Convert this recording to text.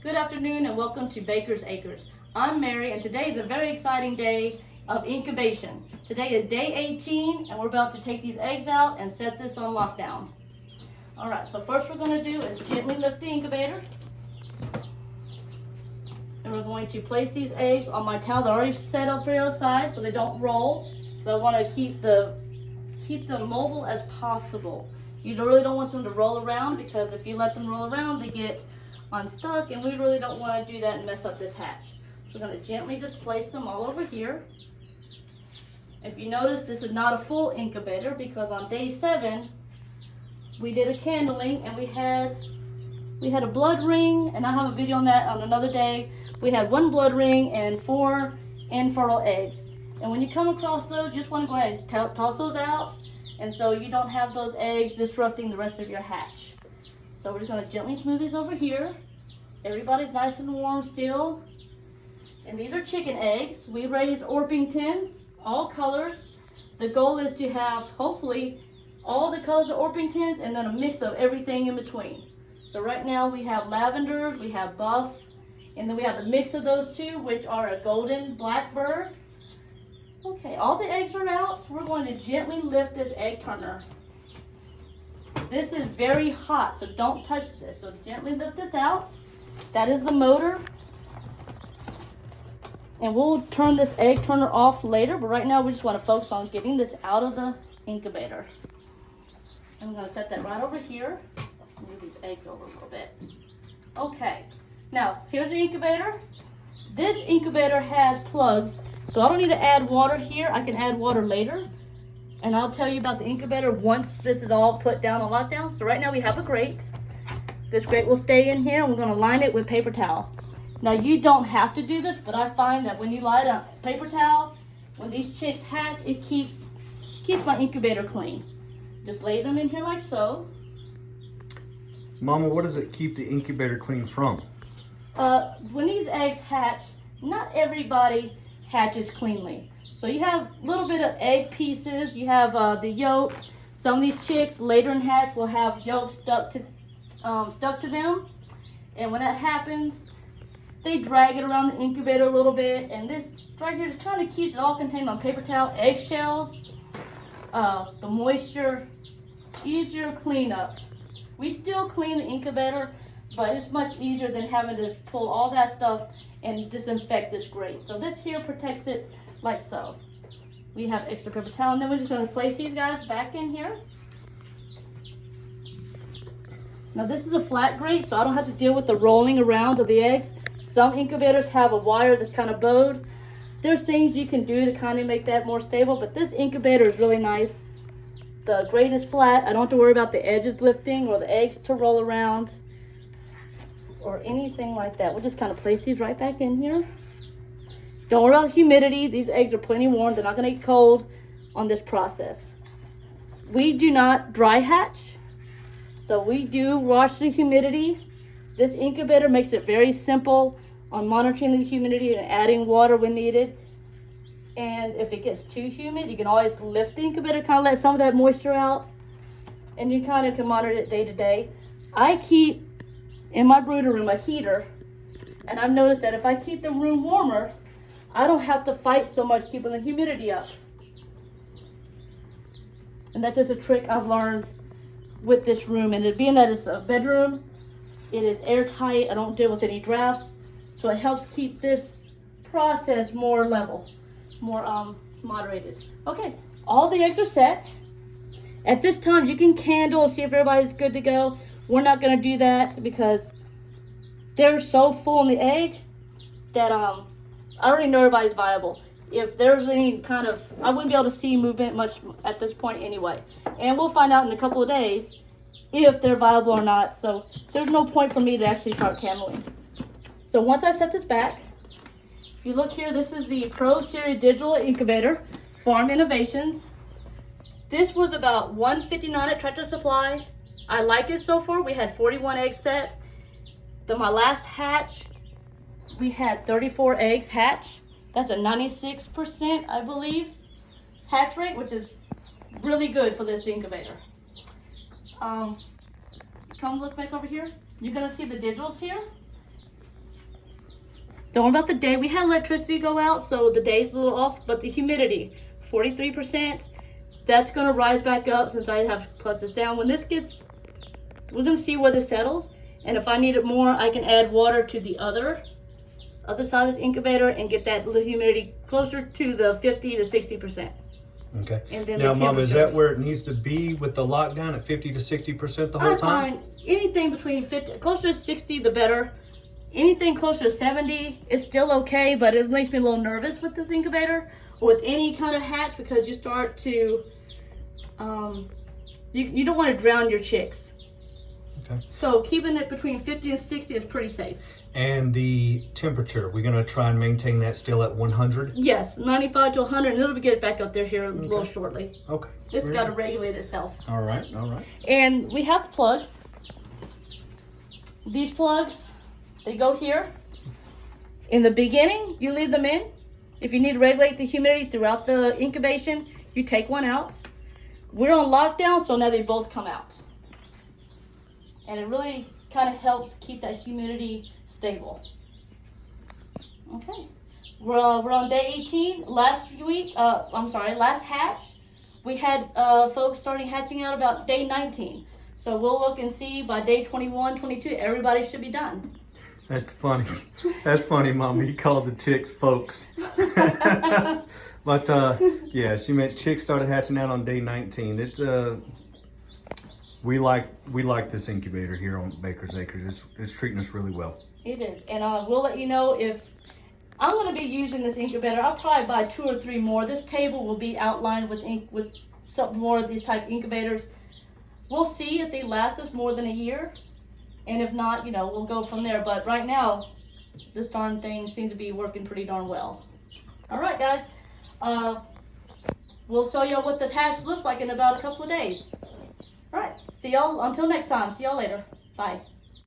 Good afternoon and welcome to Baker's Acres. I'm Mary and today is a very exciting day of incubation. Today is day 18 and we're about to take these eggs out and set this on lockdown. Alright, so first we're going to do is gently lift the incubator. And we're going to place these eggs on my towel that I already set up for your side so they don't roll. So I want to keep them mobile as possible. You really don't want them to roll around because if you let them roll around they get unstuck and we really don't want to do that and mess up this hatch. So we're going to gently just place them all over here. If you notice, this is not a full incubator because on day 7 we did a candling and we had a blood ring, and I have a video on that on another day. We had 1 blood ring and 4 infertile eggs. And when you come across those, you just want to go ahead and toss those out, and so you don't have those eggs disrupting the rest of your hatch. So we're just going to gently move these over here. Everybody's nice and warm still. And these are chicken eggs. We raise Orpingtons, all colors. The goal is to have, hopefully, all the colors of Orpingtons and then a mix of everything in between. So right now we have lavenders, we have buff, and then we have the mix of those two, which are a golden blackbird. Okay, all the eggs are out, so we're going to gently lift this egg turner. This is very hot, so don't touch this. So gently lift this out. That is the motor. And we'll turn this egg turner off later, but right now we just want to focus on getting this out of the incubator. I'm going to set that right over here. Move these eggs over a little bit. Okay, now here's the incubator. This incubator has plugs, so I don't need to add water here. I can add water later. And I'll tell you about the incubator once this is all put down on lockdown. So right now we have a grate. This grate will stay in here and we're going to line it with paper towel. Now you don't have to do this, but I find that when you line a paper towel, when these chicks hatch, it keeps my incubator clean. Just lay them in here like so. Mama, what does it keep the incubator clean from? When these eggs hatch, not everybody hatches cleanly. So you have a little bit of egg pieces, you have the yolk. Some of these chicks later in hatch will have yolk stuck to them. And when that happens, they drag it around the incubator a little bit. And this right here just kind of keeps it all contained on paper towel. Eggshells, the moisture, easier cleanup. We still clean the incubator, but it's much easier than having to pull all that stuff and disinfect this grate. So this here protects it like so. We have extra paper towel, and then we're just going to place these guys back in here. Now this is a flat grate, so I don't have to deal with the rolling around of the eggs. Some incubators have a wire that's kind of bowed. There's things you can do to kind of make that more stable, but this incubator is really nice. The grate is flat. I don't have to worry about the edges lifting or the eggs to roll around or anything like that. We'll just kind of place these right back in here. Don't worry about humidity. These eggs are plenty warm. They're not going to get cold on this process. We do not dry hatch, so we do watch the humidity. This incubator makes it very simple on monitoring the humidity and adding water when needed. And if it gets too humid, you can always lift the incubator, kind of let some of that moisture out, and you kind of can monitor it day to day. I keep in my brooder room a heater, and I've noticed that if I keep the room warmer, I don't have to fight so much keeping the humidity up. And that's just a trick I've learned with this room. And it being that it's a bedroom, it is airtight. I don't deal with any drafts, so it helps keep this process more level, more moderated. Okay, all the eggs are set. At this time, you can candle, see if everybody's good to go. We're not going to do that because they're so full in the egg that I already know everybody's viable. If there's any kind of, I wouldn't be able to see movement much at this point anyway. And we'll find out in a couple of days if they're viable or not. So there's no point for me to actually start candling. So once I set this back, if you look here, this is the Pro Series Digital Incubator, Farm Innovations. This was about $159 at Tractor Supply. I like it so far. We had 41 eggs set. My last hatch, we had 34 eggs hatch. That's a 96%, I believe, hatch rate, which is really good for this incubator. Come look back over here. You're gonna see the digitals here. Don't worry about the day. We had electricity go out, so the day's a little off, but the humidity, 43%, that's going to rise back up since I have plus this down. When this gets, we're going to see where this settles, and if I need it more, I can add water to the other side of this incubator and get that humidity closer to the 50 to 60%. Okay. And then now, the Mom, is temperature. that where it needs to be with the lockdown at 50 to 60% the whole I time? find anything between 50, closer to 60, the better. Anything closer to 70 is still okay, but it makes me a little nervous with this incubator or with any kind of hatch because you start to, you don't want to drown your chicks. Okay. So keeping it between 50 and 60 is pretty safe. And the temperature, we're going to try and maintain that still at 100? Yes, 95 to 100, and it'll get back up there here a little shortly. Okay. It's Very got to good. regulate itself. All right, all right. And we have plugs. These plugs, they go here. In the beginning, you leave them in. If you need to regulate the humidity throughout the incubation, you take one out. We're on lockdown, so now they both come out. And it really kind of helps keep that humidity stable. Okay, we're on day 18. Last hatch, we had folks starting hatching out about day 19. So we'll look and see by day 21, 22, everybody should be done. That's funny. That's funny, Mama. You called the chicks folks. But yeah, she meant chicks started hatching out on day 19. It's we like this incubator here on Baker's Acres. It's treating us really well. It is, and we'll let you know if I'm going to be using this incubator. I'll probably buy 2 or 3 more. This table will be outlined with some more of these type incubators. We'll see if they last us more than a year, and if not, we'll go from there. But right now, this darn thing seems to be working pretty darn well. All right, guys, we'll show you what the hatch looks like in about a couple of days. All right, see y'all until next time. See y'all later. Bye.